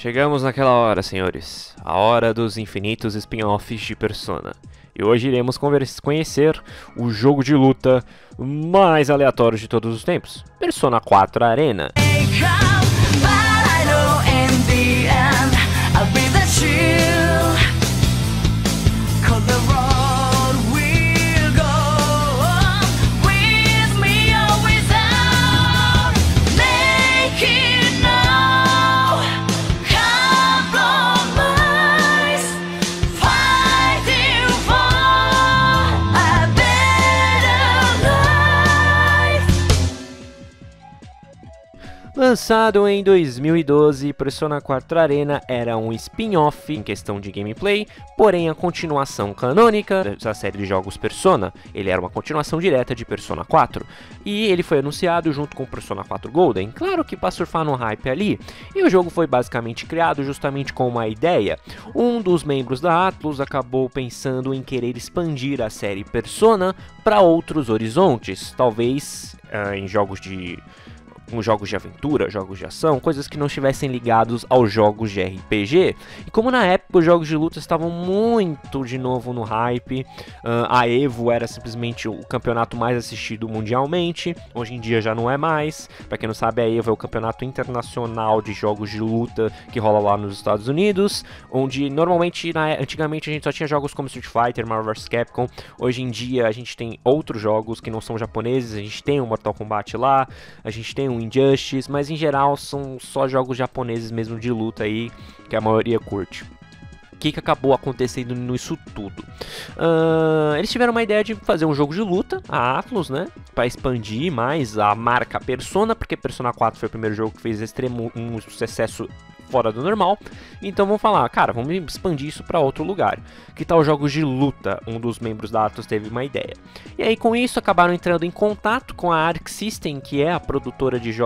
Chegamos naquela hora, senhores. A hora dos infinitos spin-offs de Persona. E hoje iremos conhecer o jogo de luta mais aleatório de todos os tempos. Persona 4 Arena. Lançado em 2012, Persona 4 Arena era um spin-off em questão de gameplay, porém a continuação canônica da série de jogos Persona. Ele era uma continuação direta de Persona 4, e ele foi anunciado junto com Persona 4 Golden, claro que para surfar no hype ali, e o jogo foi basicamente criado justamente com uma ideia. Um dos membros da Atlus acabou pensando em querer expandir a série Persona para outros horizontes, talvez em jogos de aventura, jogos de ação, coisas que não estivessem ligados aos jogos de RPG. E como na época os jogos de luta estavam muito de novo no hype, a EVO era simplesmente o campeonato mais assistido mundialmente, hoje em dia já não é mais. Para quem não sabe, a EVO é o campeonato internacional de jogos de luta que rola lá nos Estados Unidos, onde normalmente, antigamente a gente só tinha jogos como Street Fighter, Marvel vs Capcom. Hoje em dia a gente tem outros jogos que não são japoneses, a gente tem o Mortal Kombat lá, a gente tem o Injustice, mas em geral são só jogos japoneses mesmo de luta aí, que a maioria curte. O que acabou acontecendo nisso tudo? Eles tiveram uma ideia de fazer um jogo de luta, a Atlus, né? Para expandir mais a marca Persona, porque Persona 4 foi o primeiro jogo que fez um sucesso fora do normal. Então vamos falar, cara, vamos expandir isso para outro lugar. Que tal jogos de luta? Um dos membros da Atlus teve uma ideia. E aí com isso acabaram entrando em contato com a Arc System, que é a produtora de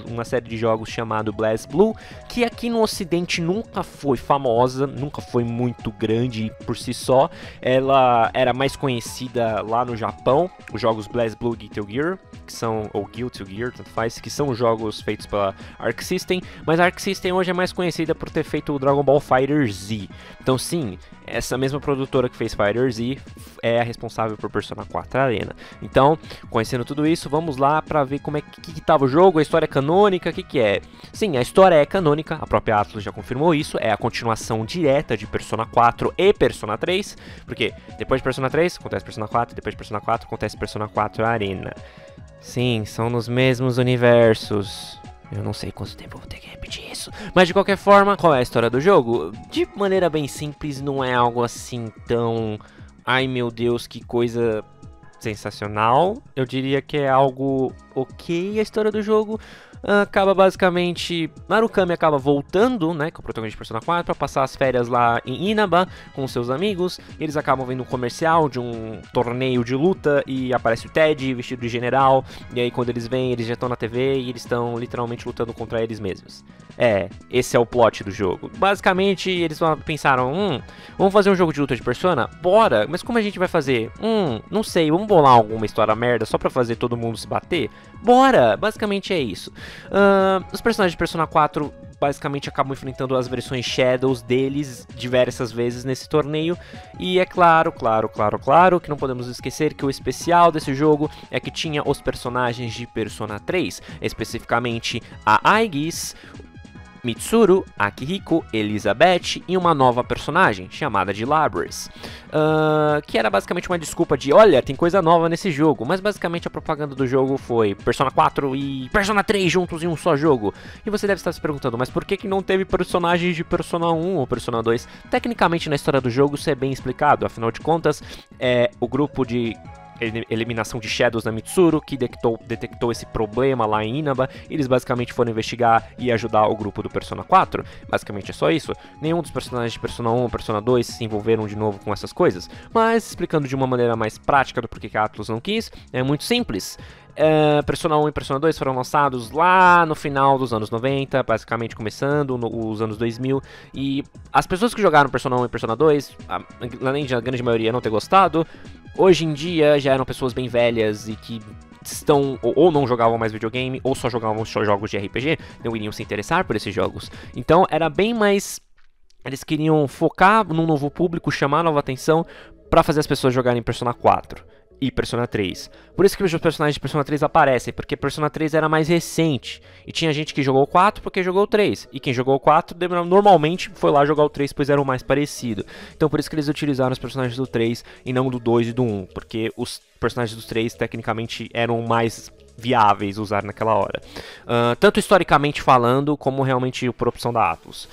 uma série de jogos chamado BlazBlue, que aqui no ocidente nunca foi famosa, nunca foi muito grande por si só. Ela era mais conhecida lá no Japão, os jogos BlazBlue Guilty Gear, que são, ou Guilty Gear, tanto faz, que são jogos feitos pela Arc System, mas a Arc System hoje é mais conhecida por ter feito o Dragon Ball Fighter Z. Então sim, essa mesma produtora que fez Fighter Z é a responsável por Persona 4 Arena. Então, conhecendo tudo isso, vamos lá para ver como é que tava o jogo, a história é canônica, o que é. Sim, a história é canônica, a própria Atlus já confirmou isso, é a continuação direta de Persona 4 e Persona 3, porque depois de Persona 3 acontece Persona 4, depois de Persona 4 acontece Persona 4 Arena. Sim, são nos mesmos universos. Eu não sei quanto tempo eu vou ter que repetir isso. Mas de qualquer forma, qual é a história do jogo? De maneira bem simples, não é algo assim tão... Ai meu Deus, que coisa sensacional. Eu diria que é algo ok a história do jogo. Acaba basicamente... Narukami acaba voltando, né, com o protagonista de Persona 4, para passar as férias lá em Inaba com seus amigos. Eles acabam vendo um comercial de um torneio de luta e aparece o Ted vestido de general. E aí quando eles vêm, eles já estão na TV e eles estão literalmente lutando contra eles mesmos. Esse é o plot do jogo. Basicamente, eles pensaram, vamos fazer um jogo de luta de Persona? Bora! Mas como a gente vai fazer? Não sei, vamos bolar alguma história merda só pra fazer todo mundo se bater? Bora! Basicamente é isso. Os personagens de Persona 4 basicamente acabam enfrentando as versões Shadows deles diversas vezes nesse torneio. E é claro que não podemos esquecer que o especial desse jogo é que tinha os personagens de Persona 3, especificamente a Aigis, Mitsuru, Akihiko, Elizabeth e uma nova personagem chamada de Labris, que era basicamente uma desculpa de, olha, tem coisa nova nesse jogo, mas basicamente a propaganda do jogo foi Persona 4 e Persona 3 juntos em um só jogo. E você deve estar se perguntando, mas por que não teve personagens de Persona 1 ou Persona 2? Tecnicamente na história do jogo isso é bem explicado, afinal de contas o grupo de eliminação de Shadows na Mitsuru, que detectou esse problema lá em Inaba. Eles basicamente foram investigar e ajudar o grupo do Persona 4. Basicamente é só isso. Nenhum dos personagens de Persona 1 ou Persona 2 se envolveram de novo com essas coisas. Mas, explicando de uma maneira mais prática do porquê que a Atlus não quis, é muito simples. Persona 1 e Persona 2 foram lançados lá no final dos anos 90, basicamente começando os anos 2000, e as pessoas que jogaram Persona 1 e Persona 2, além de a grande maioria não ter gostado, hoje em dia já eram pessoas bem velhas e que antes ou não jogavam mais videogame, ou só jogavam jogos de RPG, não iriam se interessar por esses jogos. Então era bem mais... Eles queriam focar num novo público, chamar nova atenção para fazer as pessoas jogarem Persona 4 e Persona 3. Por isso que os personagens de Persona 3 aparecem, porque Persona 3 era mais recente. E tinha gente que jogou o 4 porque jogou o 3. E quem jogou o 4 normalmente foi lá jogar o 3, pois era o mais parecido. Então por isso que eles utilizaram os personagens do 3 e não do 2 e do 1. Porque os personagens do 3 tecnicamente eram mais viáveis usar naquela hora. Tanto historicamente falando, como realmente por opção da Atlus.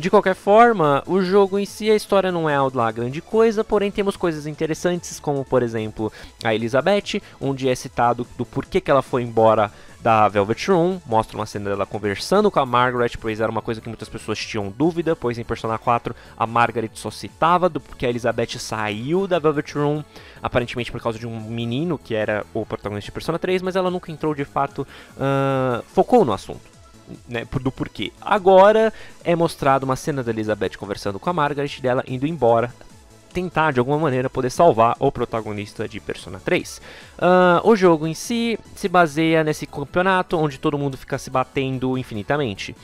De qualquer forma, o jogo em si, a história não é lá grande coisa, porém temos coisas interessantes, como por exemplo a Elizabeth, onde é citado do porquê que ela foi embora da Velvet Room, mostra uma cena dela conversando com a Margaret, pois era uma coisa que muitas pessoas tinham dúvida, pois em Persona 4 a Margaret só citava do porque a Elizabeth saiu da Velvet Room, aparentemente por causa de um menino que era o protagonista de Persona 3, mas ela nunca entrou de fato, focou no assunto, né, do porquê. Agora é mostrado uma cena da Elizabeth conversando com a Margaret, dela indo embora, tentar de alguma maneira poder salvar o protagonista de Persona 3. O jogo em si se baseia nesse campeonato onde todo mundo fica se batendo infinitamente.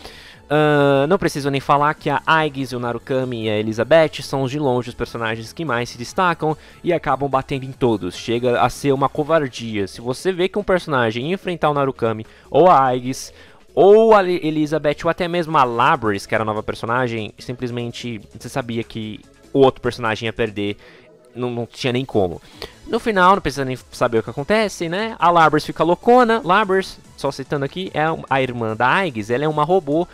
Não preciso nem falar que a Aigis, o Narukami e a Elizabeth são de longe os personagens que mais se destacam e acabam batendo em todos. Chega a ser uma covardia. Se você vê que um personagem ia enfrentar o Narukami ou a Aigis, ou a Elizabeth, ou até mesmo a Labris, que era a nova personagem, simplesmente você sabia que o outro personagem ia perder, não tinha nem como. No final, não precisa nem saber o que acontece, né? A Labris fica loucona. Labris, só citando aqui, é a irmã da Aigis. Ela é uma robô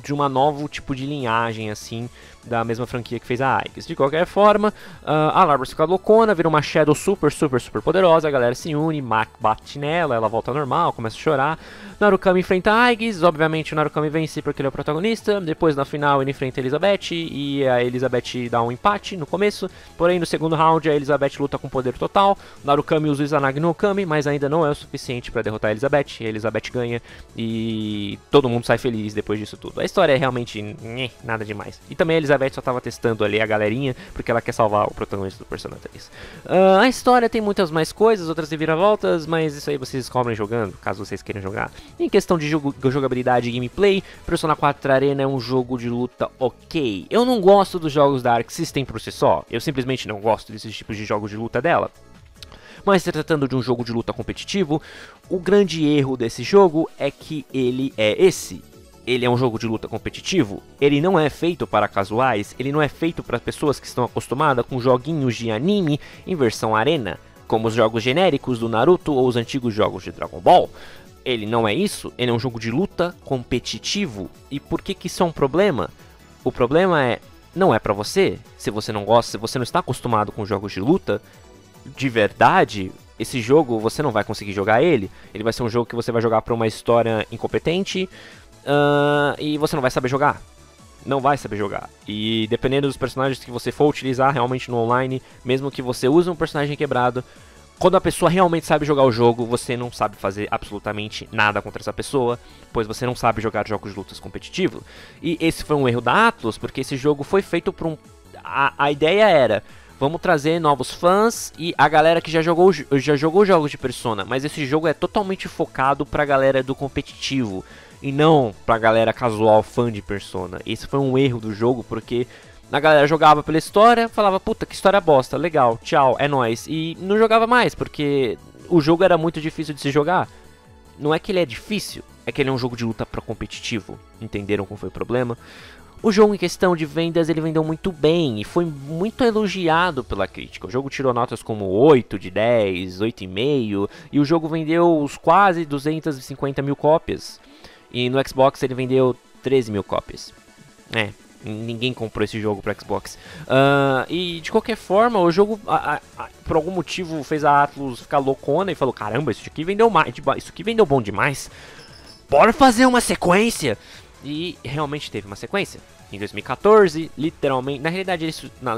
de uma novo tipo de linhagem, assim, da mesma franquia que fez a Aigis. De qualquer forma, a Labris fica loucona, vira uma Shadow super poderosa, a galera se une, bate nela, ela volta ao normal, começa a chorar. Narukami enfrenta a Aigis, obviamente o Narukami vence porque ele é o protagonista. Depois, na final, ele enfrenta a Elizabeth e a Elizabeth dá um empate no começo. Porém, no segundo round, a Elizabeth luta com poder total. Narukami usa o Izanagi no Okami, mas ainda não é o suficiente para derrotar a Elizabeth. A Elizabeth ganha e todo mundo sai feliz depois disso tudo. A história é realmente nada demais. E também a Elizabeth só tava testando ali a galerinha porque ela quer salvar o protagonista do Persona 3. A história tem muitas mais coisas, outras reviravoltas, mas isso aí vocês descobrem jogando, caso vocês queiram jogar. Em questão de jogabilidade e gameplay, Persona 4 Arena é um jogo de luta ok. Eu não gosto dos jogos da Arc System por si só, eu simplesmente não gosto desses tipos de jogos de luta dela. Mas se tratando de um jogo de luta competitivo, o grande erro desse jogo é que ele é esse. Ele é um jogo de luta competitivo, ele não é feito para casuais, ele não é feito para pessoas que estão acostumadas com joguinhos de anime em versão arena, como os jogos genéricos do Naruto ou os antigos jogos de Dragon Ball. Ele não é isso, ele é um jogo de luta competitivo. E por que isso é um problema? O problema não é pra você. Se você não gosta, se você não está acostumado com jogos de luta, de verdade, esse jogo você não vai conseguir jogar ele. Ele vai ser um jogo que você vai jogar pra uma história incompetente e você não vai saber jogar. Não vai saber jogar. E dependendo dos personagens que você for utilizar realmente no online, mesmo que você use um personagem quebrado, quando a pessoa realmente sabe jogar o jogo, você não sabe fazer absolutamente nada contra essa pessoa, pois você não sabe jogar jogos de lutas competitivos. E esse foi um erro da Atlus, porque esse jogo foi feito por um... A ideia era, vamos trazer novos fãs e a galera que já jogou jogos de Persona, mas esse jogo é totalmente focado pra galera do competitivo, e não pra galera casual fã de Persona. Esse foi um erro do jogo, porque... A galera jogava pela história, falava, puta, que história bosta, legal, tchau, é nóis. E não jogava mais, porque o jogo era muito difícil de se jogar. Não é que ele é difícil, é que ele é um jogo de luta pra competitivo. Entenderam qual foi o problema? O jogo em questão de vendas, ele vendeu muito bem e foi muito elogiado pela crítica. O jogo tirou notas como 8 de 10, 8,5, e o jogo vendeu quase 250 mil cópias. E no Xbox ele vendeu 13 mil cópias. Ninguém comprou esse jogo pro Xbox. E de qualquer forma, o jogo, por algum motivo, fez a Atlus ficar loucona e falou, caramba, isso aqui vendeu isso aqui vendeu bom demais. Bora fazer uma sequência! E realmente teve uma sequência. Em 2014, literalmente, na realidade ele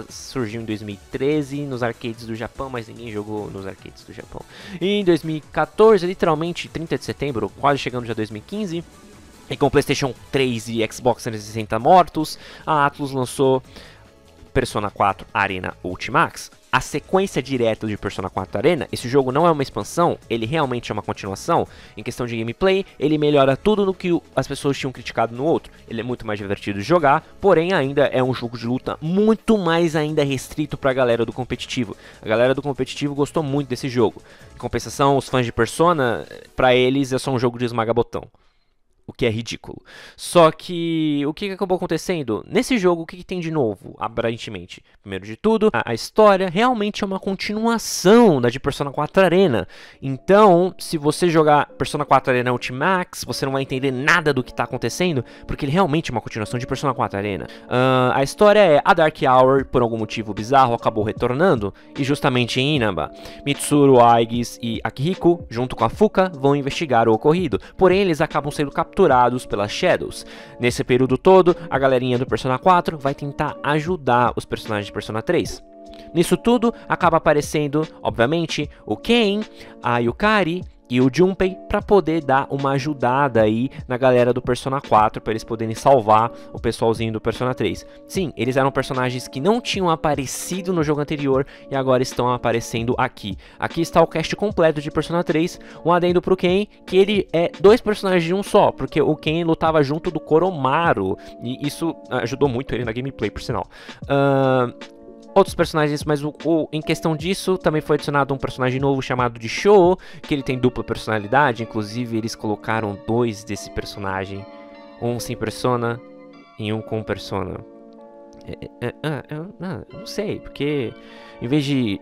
surgiu em 2013 nos arcades do Japão, mas ninguém jogou nos arcades do Japão. E em 2014, literalmente 30 de setembro, quase chegando já 2015, e com o PlayStation 3 e Xbox 360 mortos, a Atlus lançou Persona 4 Arena Ultimax. a sequência direta de Persona 4 Arena, esse jogo não é uma expansão, ele realmente é uma continuação. Em questão de gameplay, ele melhora tudo no que as pessoas tinham criticado no outro. Ele é muito mais divertido de jogar, porém ainda é um jogo de luta muito mais ainda restrito para a galera do competitivo. A galera do competitivo gostou muito desse jogo. Em compensação, os fãs de Persona, para eles é só um jogo de esmaga-botão. O que é ridículo. Só que o que acabou acontecendo? Nesse jogo, o que tem de novo, aparentemente? Primeiro de tudo, a história realmente é uma continuação da de Persona 4 Arena. Então, se você jogar Persona 4 Arena Ultimax, você não vai entender nada do que está acontecendo, porque ele realmente é uma continuação de Persona 4 Arena. A história é: a Dark Hour, por algum motivo bizarro, acabou retornando, e justamente em Inaba, Mitsuru, Aigis e Akihiko, junto com a Fuka, vão investigar o ocorrido. Porém, eles acabam sendo capturados pelas Shadows. Nesse período todo, a galerinha do Persona 4 vai tentar ajudar os personagens de Persona 3. Nisso tudo, acaba aparecendo, obviamente, o Ken, a Yukari e o Junpei para poder dar uma ajudada aí na galera do Persona 4, para eles poderem salvar o pessoalzinho do Persona 3. Sim, eles eram personagens que não tinham aparecido no jogo anterior e agora estão aparecendo aqui. Aqui está o cast completo de Persona 3, um adendo pro Ken, que ele é dois personagens de um só, porque o Ken lutava junto do Koromaru, e isso ajudou muito ele na gameplay, por sinal. Outros personagens, mas em questão disso, também foi adicionado um personagem novo chamado de Sho, que ele tem dupla personalidade. Inclusive, eles colocaram dois desse personagem, um sem persona e um com persona. Eu não sei, porque em vez de...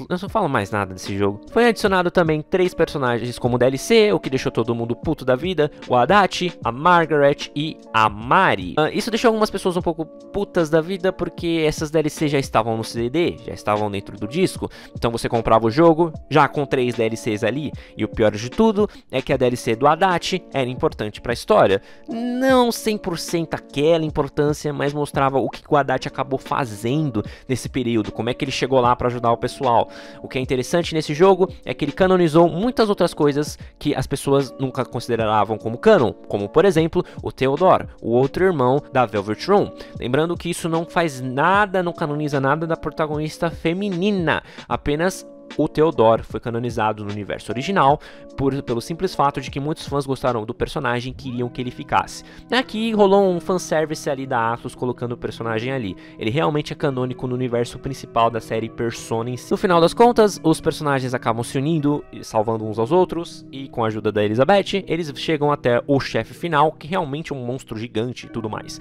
eu não falo mais nada desse jogo. Foi adicionado também 3 personagens como DLC, o que deixou todo mundo puto da vida: o Adachi, a Margaret e a Mari. Isso deixou algumas pessoas um pouco putas da vida, porque essas DLC já estavam no CD, já estavam dentro do disco. Então você comprava o jogo já com 3 DLCs ali. E o pior de tudo é que a DLC do Adachi era importante para a história. Não 100% aquela importância, mas mostrava o que o Adachi acabou fazendo nesse período, como é que ele chegou lá para ajudar o pessoal. O que é interessante nesse jogo é que ele canonizou muitas outras coisas que as pessoas nunca consideravam como canon, como por exemplo o Theodore, o outro irmão da Velvet Room. Lembrando que isso não faz nada, não canoniza nada da protagonista feminina, apenas o Theodore foi canonizado no universo original pelo simples fato de que muitos fãs gostaram do personagem e queriam que ele ficasse. Aqui rolou um fanservice ali da Atlus colocando o personagem ali. Ele realmente é canônico no universo principal da série Persona em si. No final das contas, os personagens acabam se unindo, salvando uns aos outros, e com a ajuda da Elizabeth, eles chegam até o chefe final, que realmente é um monstro gigante e tudo mais.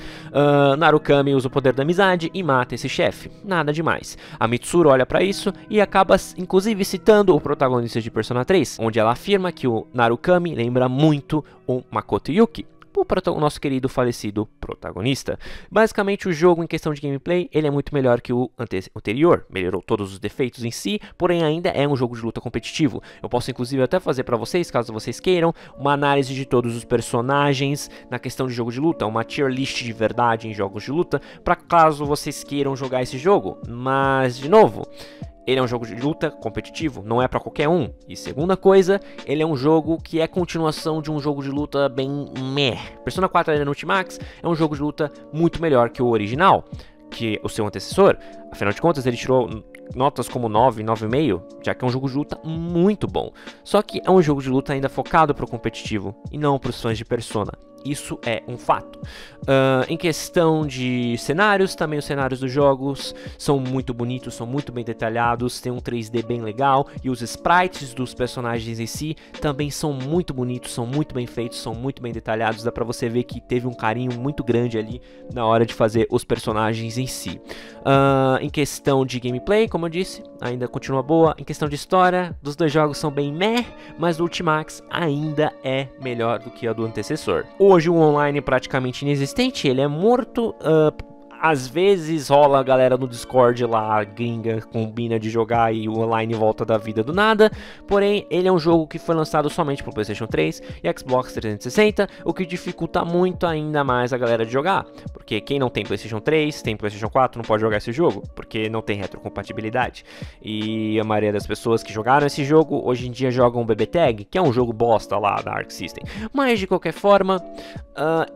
Narukami usa o poder da amizade e mata esse chefe. Nada demais. A Mitsuru olha pra isso e acaba inclusive citando o protagonista de Persona 3, onde ela afirma que o Narukami lembra muito o Makoto Yuki, o nosso querido falecido protagonista. Basicamente, o jogo em questão de gameplay, ele é muito melhor que o anterior, melhorou todos os defeitos em si, porém ainda é um jogo de luta competitivo. Eu posso inclusive até fazer para vocês, caso vocês queiram, uma análise de todos os personagens na questão de jogo de luta, uma tier list de verdade em jogos de luta, para caso vocês queiram jogar esse jogo. Mas, de novo, ele é um jogo de luta competitivo, não é pra qualquer um. E segunda coisa, ele é um jogo que é continuação de um jogo de luta bem meh. Persona 4 Arena Ultimax é um jogo de luta muito melhor que o original, que o seu antecessor. Afinal de contas, ele tirou notas como 9, 9,5, já que é um jogo de luta muito bom. Só que é um jogo de luta ainda focado pro competitivo e não pros fãs de Persona. Isso é um fato. Em questão de cenários, também os cenários dos jogos são muito bonitos, são muito bem detalhados, tem um 3D bem legal, e os sprites dos personagens em si também são muito bonitos, são muito bem feitos, são muito bem detalhados. Dá pra você ver que teve um carinho muito grande ali na hora de fazer os personagens em si. Em questão de gameplay, como eu disse, ainda continua boa. Em questão de história, dos dois jogos são bem meh, mas o Ultimax ainda é melhor do que a do antecessor. Hoje o online é praticamente inexistente, ele é morto. Às vezes rola a galera no Discord lá, gringa, combina de jogar e o online volta da vida do nada. Porém, ele é um jogo que foi lançado somente para o PlayStation 3 e Xbox 360, o que dificulta muito ainda mais a galera de jogar. Porque quem não tem PlayStation 3, tem PlayStation 4, não pode jogar esse jogo, porque não tem retrocompatibilidade. E a maioria das pessoas que jogaram esse jogo, hoje em dia jogam o BB Tag, que é um jogo bosta lá da Arc System. Mas, de qualquer forma,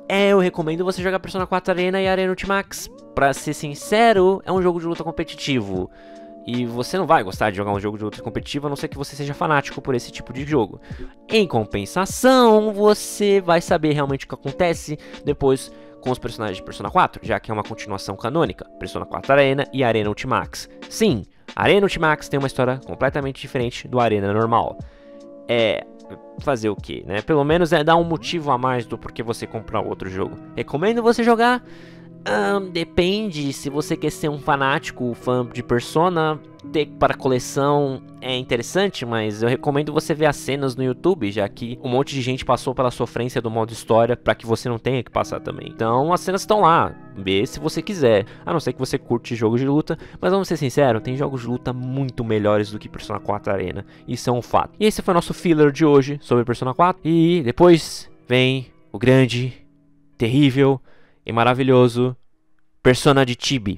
eu recomendo você jogar Persona 4 Arena e Arena Ultimax. Pra ser sincero, é um jogo de luta competitivo. e você não vai gostar de jogar um jogo de luta competitiva, a não ser que você seja fanático por esse tipo de jogo. Em compensação, você vai saber realmente o que acontece depois com os personagens de Persona 4, já que é uma continuação canônica, Persona 4 Arena e Arena Ultimax. Sim, Arena Ultimax tem uma história completamente diferente do Arena normal. Fazer o que, né? Pelo menos dar um motivo a mais do porquê você comprar outro jogo. Recomendo você jogar? Depende, se você quer ser um fanático, fã de Persona, ter para coleção é interessante, mas eu recomendo você ver as cenas no YouTube, já que um monte de gente passou pela sofrência do modo história para que você não tenha que passar também. Então as cenas estão lá, vê se você quiser, a não ser que você curte jogos de luta, mas vamos ser sinceros, tem jogos de luta muito melhores do que Persona 4 Arena, isso é um fato. E esse foi o nosso filler de hoje sobre Persona 4, e depois vem o grande, terrível e maravilhoso Persona de Chibi.